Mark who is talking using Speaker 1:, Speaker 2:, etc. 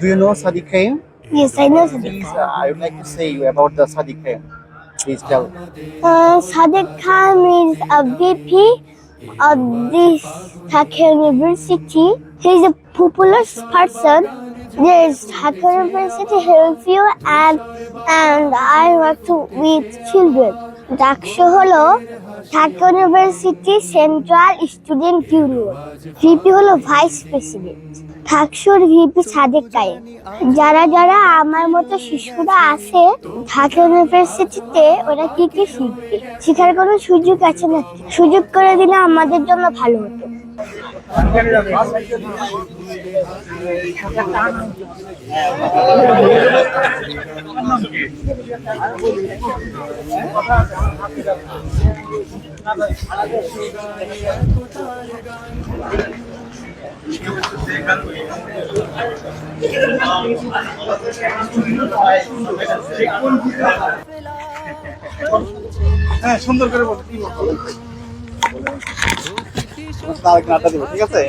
Speaker 1: Do you know Sadiq Khaim?
Speaker 2: Yes, I know Sadiq
Speaker 1: Please,
Speaker 2: Khan.
Speaker 1: I would like to say you about the Sadiq Khaim. Please tell.
Speaker 2: Sadiq Khan is a VP of this Dhaka University. He is a popular person. Yes, Dhaka University helps you and I work with children. DUCSU হলো Dhaka university central student union. VP হলো vice president. ঢাকসুর VP Sadek কায়েম। যারা যারা আমার মতো শিশুরা আছে ঢাকা ইউনিভার্সিটিতে, ওরা কি কি শিখবে, শেখার কোনো সুযোগ আছে না? সুযোগ করে দিলে আমাদের জন্য ভালো হতো।
Speaker 1: হ্যাঁ, সুন্দর করে বল, কি বল? তার গানটা দেবো, ঠিক আছে?